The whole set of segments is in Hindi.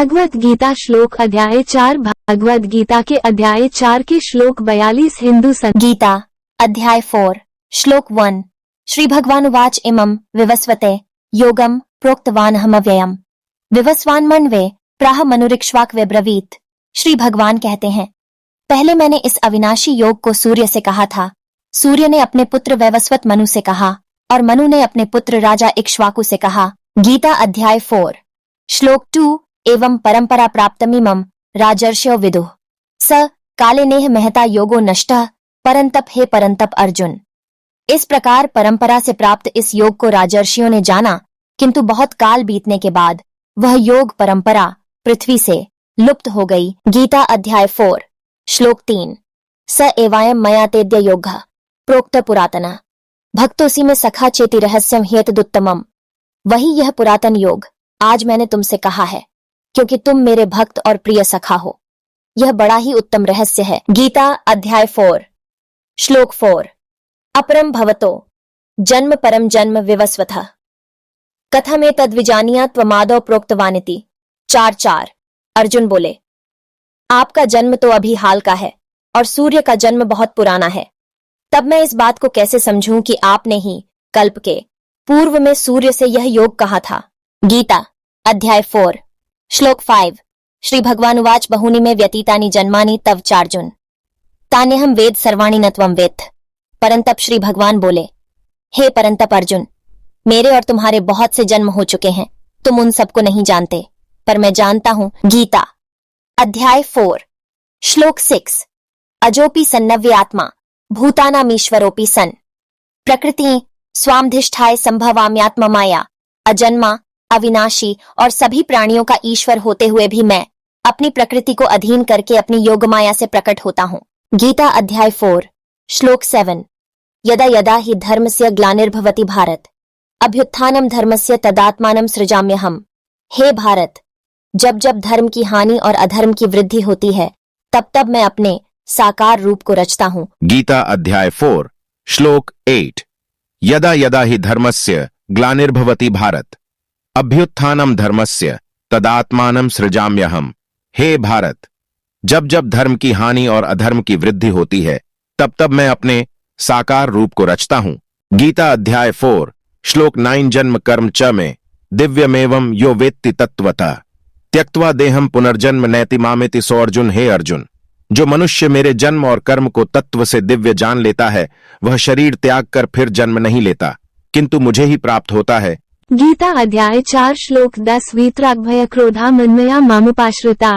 भागवत गीता श्लोक अध्याय 4 भागवत गीता के अध्याय 4 के श्लोक 42 हिंदू गीता अध्याय 4 श्लोक 1 श्री भगवानुवाच इमं विवस्वते योगम प्रोक्तवानहमव्ययम् विवस्वान्मन्वे प्राह मनुरिक्ष्वाक विब्रवीत। श्री भगवान कहते हैं, पहले मैंने इस अविनाशी योग को सूर्य से कहा था। सूर्य ने अपने पुत्र वैवस्वत मनु से कहा और मनु ने अपने पुत्र राजा इक्ष्वाकु से कहा। गीता अध्याय 4 श्लोक 2 एवं परंपरा प्राप्तमिमं राजर्षयो विदुः स काले नेह महता योगो नष्टः परंतप हे परंतप अर्जुन। इस प्रकार परंपरा से प्राप्त इस योग को राजर्षियों ने जाना, किंतु बहुत काल बीतने के बाद वह योग परंपरा पृथ्वी से लुप्त हो गई। गीता अध्याय 4 श्लोक 3 स एवायम मया तेद्य योगः प्रोक्त पुरातना भक्तोसी में सखा चेति रहस्यम हेतदुत्तमम्। वही यह पुरातन योग आज मैंने तुमसे कहा है, क्योंकि तुम मेरे भक्त और प्रिय सखा हो। यह बड़ा ही उत्तम रहस्य है। गीता अध्याय 4 श्लोक 4 अपरम भवतो जन्म परम जन्म विवस्वतः कथमे तद्विजानिया त्वमादौ प्रोक्तवानिति। 4 अर्जुन बोले, आपका जन्म तो अभी हाल का है और सूर्य का जन्म बहुत पुराना है, तब मैं इस बात को कैसे समझूं कि आपने ही कल्प के पूर्व में सूर्य से यह योग कहा था। गीता अध्याय 4 श्लोक 5 श्री भगवानुवाच बहूनि में व्यतीतानि जन्मानि तव चार्जुन तान्यहं वेद सर्वाणि न त्वं वेत्थ। परंतप श्री भगवान बोले, हे परंतप अर्जुन, मेरे और तुम्हारे बहुत से जन्म हो चुके हैं, तुम उन सबको नहीं जानते, पर मैं जानता हूं। गीता अध्याय 4 श्लोक 6 अजोपि सन्नव्य आत्मा भूतानामीश्वरोपि सन् प्रकृति स्वामधिष्ठाय संभवाम्यात्म माया अजन्मा अविनाशी और सभी प्राणियों का ईश्वर होते हुए भी मैं अपनी प्रकृति को अधीन करके अपनी योगमाया से प्रकट होता हूं। गीता अध्याय 4 श्लोक 7 यदा यदा हि धर्मस्य ग्लानिर्भवति भारत अभ्युत्थानम धर्मस्य तदात्मानं सृजाम्यहम्। हे भारत, जब जब धर्म की हानि और अधर्म की वृद्धि होती है, तब तब मैं अपने साकार रूप को रचता हूं। गीता अध्याय 4 श्लोक 8 यदा यदा हि धर्मस्य ग्लानिर्भवति भारत अभ्युत्थानम धर्मस्य तदात्मानं सृजाम्यहम्। हे भारत, जब जब धर्म की हानि और अधर्म की वृद्धि होती है, तब तब मैं अपने साकार रूप को रचता हूं। गीता अध्याय 4 श्लोक 9 जन्म कर्म च में दिव्यमेवं यो वेत्ति तत्वतः त्यक्त्वा देहम पुनर्जन्म नैति मामेति। सो अर्जुन, हे अर्जुन, जो मनुष्य मेरे जन्म और कर्म को तत्व से दिव्य जान लेता है, वह शरीर त्याग कर फिर जन्म नहीं लेता, किंतु मुझे ही प्राप्त होता है। गीता अध्याय 4 श्लोक 10 वीतराग्भय क्रोधा मन्मया मामुपाश्रिता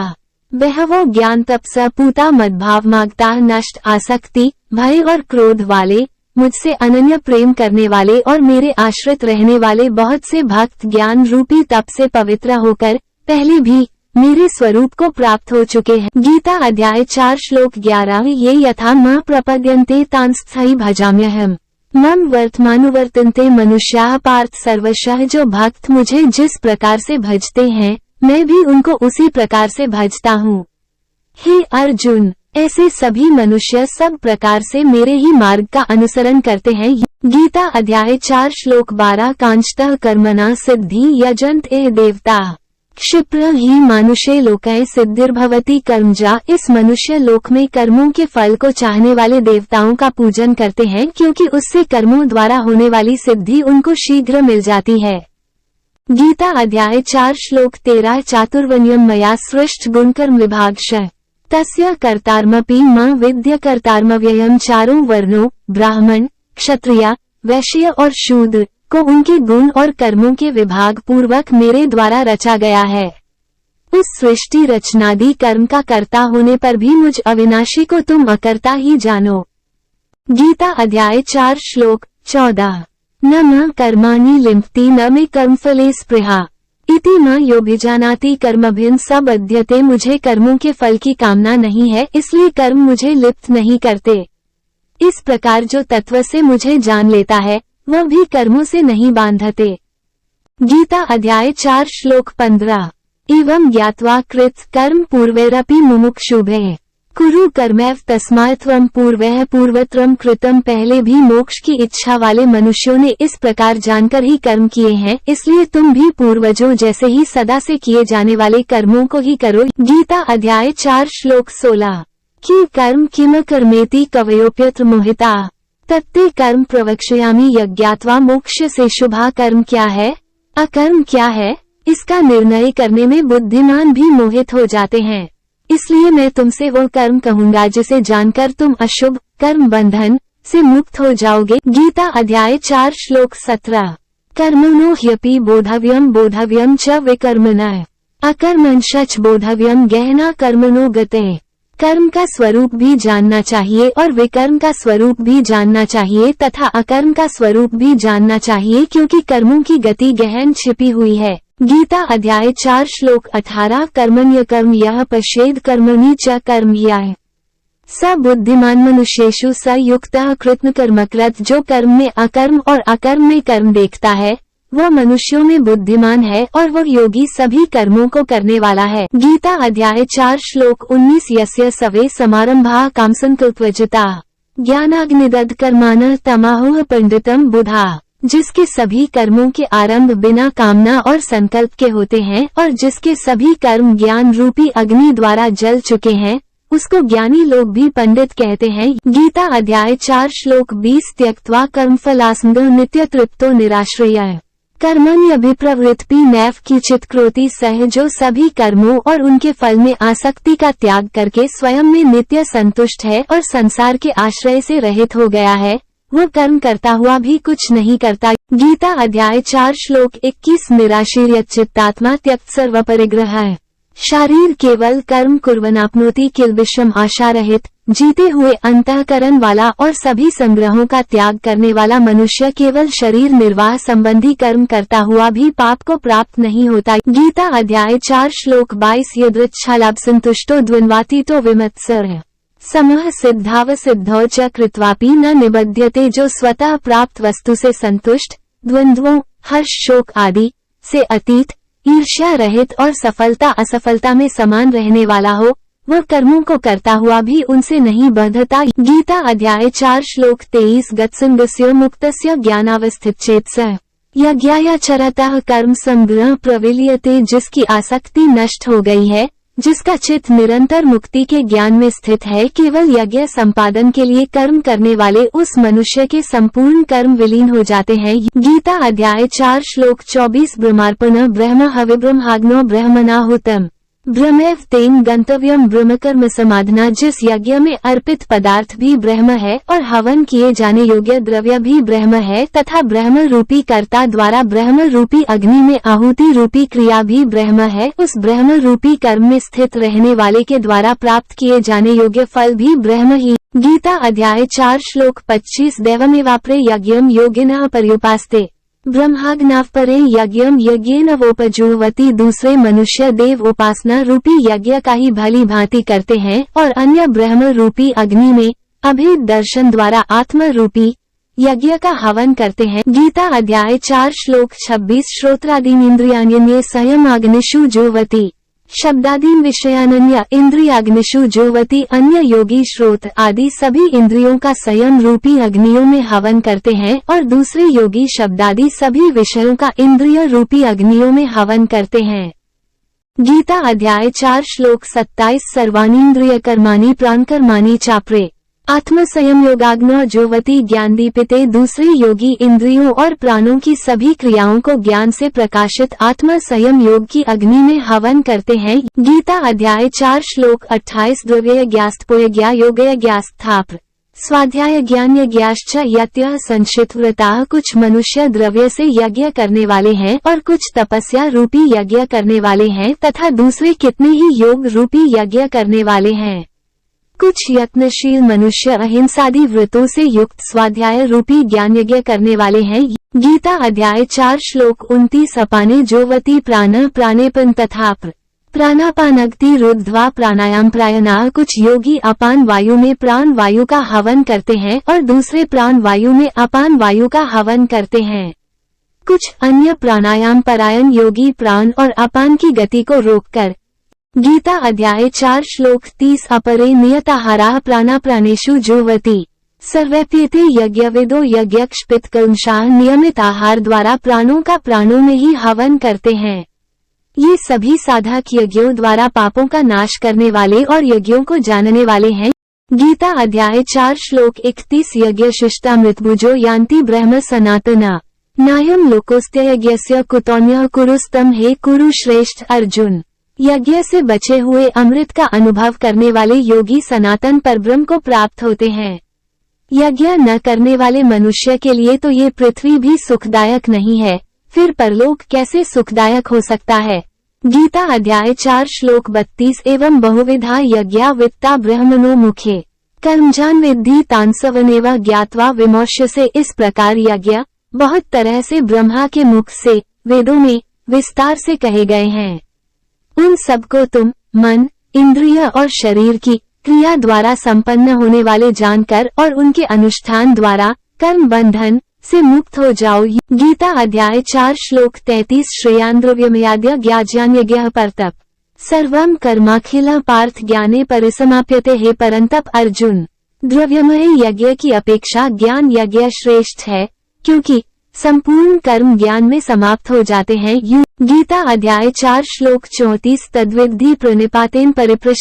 बहवो ज्ञान तपसा पूता मद्भाव मागता नष्ट आसक्ति भय और क्रोध वाले, मुझसे अनन्य प्रेम करने वाले और मेरे आश्रित रहने वाले बहुत से भक्त ज्ञान रूपी तप से पवित्र होकर पहले भी मेरे स्वरूप को प्राप्त हो चुके हैं। गीता अध्याय 4 श्लोक 11 ये यथा म प्रपद्यन्ते तांस्थायि भजाम्यहम् मम वर्तमानुवर्तन्ते मनुष्याः पार्थ सर्वशः। जो भक्त मुझे जिस प्रकार से भजते हैं, मैं भी उनको उसी प्रकार से भजता हूँ। हे अर्जुन, ऐसे सभी मनुष्य सब प्रकार से मेरे ही मार्ग का अनुसरण करते हैं। गीता अध्याय 4 श्लोक 12 कांचतः कर्मणा सिद्धि यजन्त ए देवता क्षिप्र ही मानुषे लोके सिद्धिर्भवति कर्मजा। इस मनुष्य लोक में कर्मों के फल को चाहने वाले देवताओं का पूजन करते हैं, क्योंकि उससे कर्मों द्वारा होने वाली सिद्धि उनको शीघ्र मिल जाती है। गीता अध्याय 4 श्लोक 13 चातुर्वण्यम मया सृष्ट गुणकर्म विभागशः तस्य कर्तारमपि म विद्य कर्तारमव्ययम्। चारों वर्णों ब्राह्मण क्षत्रिय वैश्य और शूद्र को उनके गुण और कर्मों के विभाग पूर्वक मेरे द्वारा रचा गया है। उस सृष्टि रचनादि कर्म का कर्ता होने पर भी मुझ अविनाशी को तुम अकर्ता ही जानो। गीता अध्याय 4 श्लोक 14 न म कर्माणि लिम्पति न मे कर्मफले स्पृहा इति म योभिजानाति कर्मभिन्न सबध्यते। मुझे कर्मों के फल की कामना नहीं है, इसलिए कर्म मुझे लिप्त नहीं करते। इस प्रकार जो तत्व से मुझे जान लेता है, वह भी कर्मों से नहीं बांधते। गीता अध्याय 4 श्लोक 15 एवं ज्ञात्वा कृत कर्म पूर्वैरपि मुमुक्षुभे कुरु कर्मैव तस्मात् त्वं पूर्वः पूर्वत्रम कृतम। पहले भी मोक्ष की इच्छा वाले मनुष्यों ने इस प्रकार जानकर ही कर्म किए हैं, इसलिए तुम भी पूर्वजों जैसे ही सदा से किए जाने वाले कर्मों को ही करो। गीता अध्याय 4 श्लोक 16। कि कर्म किम कर्मेति कवयोप्यत्र मोहिता तत्ते कर्म प्रवक्ष्यामि यज्ञात्वा मोक्ष से। शुभा कर्म क्या है, अकर्म क्या है, इसका निर्णय करने में बुद्धिमान भी मोहित हो जाते हैं। इसलिए मैं तुमसे वो कर्म कहूंगा जिसे जानकर तुम अशुभ कर्म बंधन से मुक्त हो जाओगे। गीता अध्याय 4 श्लोक 17। कर्मणो ह्यपि बोधव्यम बोधव्यम च विकर्मणः अकर्मण्यश्च बोधव्यम गहना कर्मणो गते। कर्म का स्वरूप भी जानना चाहिए और विकर्म का स्वरूप भी जानना चाहिए तथा अकर्म का स्वरूप भी जानना चाहिए, क्योंकि कर्मों की गति गहन छिपी हुई है। गीता अध्याय 4 श्लोक 18। कर्मण्य कर्म यह पश्येद कर्मणि च कर्म यः स बुद्धिमान मनुष्येषु स युक्तः कृत्न कर्मकृत्। जो कर्म में अकर्म और अकर्म में कर्म देखता है वह मनुष्यों में बुद्धिमान है और वह योगी सभी कर्मों को करने वाला है। गीता अध्याय 4 श्लोक 19। यस्य सवे समारंभाः कामसंकल्पवर्जिता ज्ञानाग्निदग्ध कर्माणः तमाहुः पंडितम बुधा। जिसके सभी कर्मों के आरंभ बिना कामना और संकल्प के होते हैं और जिसके सभी कर्म ज्ञान रूपी अग्नि द्वारा जल चुके हैं, उसको ज्ञानी लोग भी पंडित कहते हैं। गीता अध्याय 4 श्लोक 20। त्यक्त्वा कर्मफलासंगः नित्य तृप्तो निराश्रयः कर्मण्यभिप्रवृत्ति नैव किंचित् करोति सः। जो सभी कर्मों और उनके फल में आसक्ति का त्याग करके स्वयं में नित्य संतुष्ट है और संसार के आश्रय से रहित हो गया है, वह कर्म करता हुआ भी कुछ नहीं करता। गीता अध्याय 4 श्लोक 21। निराशीर्यच्चित्तात्मा त्यक्त सर्वपरिग्रहः शारीर केवल कर्म कुर्वन्नाप्नोति किल विश्वम। आशा रहित जीते हुए अंतःकरण वाला और सभी संग्रहों का त्याग करने वाला मनुष्य केवल शरीर निर्वाह संबंधी कर्म करता हुआ भी पाप को प्राप्त नहीं होता। गीता अध्याय 4 श्लोक 22। यदृच्छालाभ संतुष्टो द्वन्द्वातीतो विमत्सरः समः सिद्धाव सिद्धौ च कृत्वापि न निबध्यते। जो स्वतः प्राप्त वस्तु से संतुष्ट, द्वंद्वों हर्ष शोक आदि से अतीत, ईर्ष्या रहित और सफलता असफलता में समान रहने वाला हो, वह कर्मों को करता हुआ भी उनसे नहीं बंधता। गीता अध्याय 4 श्लोक 23। गतसंगस्य मुक्तस्य ज्ञानावस्थितचेतसः यज्ञायाचरतः कर्म संग्रह प्रविलीयते। जिसकी आसक्ति नष्ट हो गई है, जिसका चित्त निरंतर मुक्ति के ज्ञान में स्थित है, केवल यज्ञ संपादन के लिए कर्म करने वाले उस मनुष्य के संपूर्ण कर्म विलीन हो जाते हैं। गीता अध्याय 4 श्लोक 24। ब्रह्मार्पण ब्रह्म हविर्ब्रह्माग्नो ब्रह्मणाहुतम् ब्रह्मैव तेन गंतव्यम। ब्रह्मकर्म समाधना। जिस यज्ञ में अर्पित पदार्थ भी ब्रह्म है और हवन किए जाने योग्य द्रव्य भी ब्रह्म है तथा ब्रह्म रूपी कर्ता द्वारा ब्रह्म रूपी अग्नि में आहुति रूपी क्रिया भी ब्रह्म है, उस ब्रह्म रूपी कर्म में स्थित रहने वाले के द्वारा प्राप्त किए जाने योग्य फल भी ब्रह्म ही। गीता अध्याय 4 श्लोक 25। दैवमेवापरे यज्ञम योगिनः पर्युपास्ते ब्रह्माग्नावपरे यज्ञम यज्ञेन वोपजुह्वति। दूसरे मनुष्य देव उपासना रूपी यज्ञ का ही भली भांति करते हैं और अन्य ब्रह्म रूपी अग्नि में अभेद दर्शन द्वारा आत्म रूपी यज्ञ का हवन करते हैं। गीता अध्याय 4 श्लोक 26। श्रोत्रादीनिन्द्रियाण्यन्ये संयमाग्निषु जुह्वति शब्दादीन विषयानन्य इंद्रियाग्निषु जुह्वति। अन्य योगी श्रोत आदि सभी इंद्रियों का संयम रूपी अग्नियों में हवन करते हैं और दूसरे योगी शब्दादि सभी विषयों का इंद्रिय रूपी अग्नियों में हवन करते हैं। गीता अध्याय 4 श्लोक 27। सर्वाणीन्द्रिय कर्माणि प्राणकर्माणि चापरे आत्म संयम योगाग्नो जुह्वति ज्ञानदीपिते। दूसरे योगी इंद्रियों और प्राणों की सभी क्रियाओं को ज्ञान से प्रकाशित आत्म संयम योग की अग्नि में हवन करते हैं। गीता अध्याय 4 श्लोक 28। द्रव्यज्ञास्तपोयज्ञा योगयज्ञास्थाप्र स्वाध्याय ज्ञान यज्ञाश्च यत्यः संशितव्रताः। कुछ मनुष्य द्रव्य से यज्ञ करने वाले हैं और कुछ तपस्या रूपी यज्ञ करने वाले हैं तथा दूसरे कितने ही योग रूपी यज्ञ करने वाले हैं। कुछ यत्नशील मनुष्य अहिंसादि व्रतों से युक्त स्वाध्याय रूपी ज्ञान यज्ञ करने वाले हैं। गीता अध्याय 4 श्लोक 29। अपाने जोवति प्राण प्राणेपन तथाप्र प्राणापानगति रुद्ध्वा प्राणायाम प्रायणाः। कुछ योगी अपान वायु में प्राण वायु का हवन करते हैं और दूसरे प्राण वायु में अपान वायु का हवन करते हैं। कुछ अन्य प्राणायाम परायण योगी प्राण और अपान की गति को रोककर गीता अध्याय 4 श्लोक 30 अपरे नियताहाराः प्राणा प्राणेषु जुह्वति सर्वैप्येते यज्ञविदो यज्ञक्षपितकंशाः नियमित आहार द्वारा प्राणों का प्राणों में ही हवन करते हैं। ये सभी साधक यज्ञों द्वारा पापों का नाश करने वाले और यज्ञों को जानने वाले हैं। गीता अध्याय 4 श्लोक 31 यज्ञ शिष्टा मृतभुजो यान्ति ब्रह्म सनातना नायम लोकोस्त्ययज्ञस्य कुतोन्यः कुरुस्तम हे कुरु श्रेष्ठ अर्जुन। यज्ञ से बचे हुए अमृत का अनुभव करने वाले योगी सनातन परब्रह्म को प्राप्त होते हैं। यज्ञ न करने वाले मनुष्य के लिए तो ये पृथ्वी भी सुखदायक नहीं है, फिर परलोक कैसे सुखदायक हो सकता है। गीता अध्याय 4 श्लोक 32 एवं बहुविधा यज्ञा वित्ता ब्रह्मणो मुखे कर्मजान विद्धि तांसवनेव ज्ञात्वा विमोक्ष्यसे। इस प्रकार यज्ञ बहुत तरह से ब्रह्मा के मुख से वेदों में विस्तार से कहे गए हैं। उन सबको तुम मन, इंद्रिय और शरीर की क्रिया द्वारा संपन्न होने वाले जानकर और उनके अनुष्ठान द्वारा कर्म बंधन से मुक्त हो जाओ। गीता अध्याय 4 श्लोक 33 श्रेयान् द्रव्यमयाद्य ज्ञाज्ञान्यज्ञः परतप सर्वं कर्माखिल पार्थ ज्ञाने परिसमाप्यते। हे परंतप अर्जुन, द्रव्यमय यज्ञ की अपेक्षा ज्ञान यज्ञ श्रेष्ठ है, क्योंकि संपूर्ण कर्म ज्ञान में समाप्त हो जाते हैं। गीता अध्याय 4 श्लोक 34 तद्विद्धि प्रणिपातेन परिपृष्ट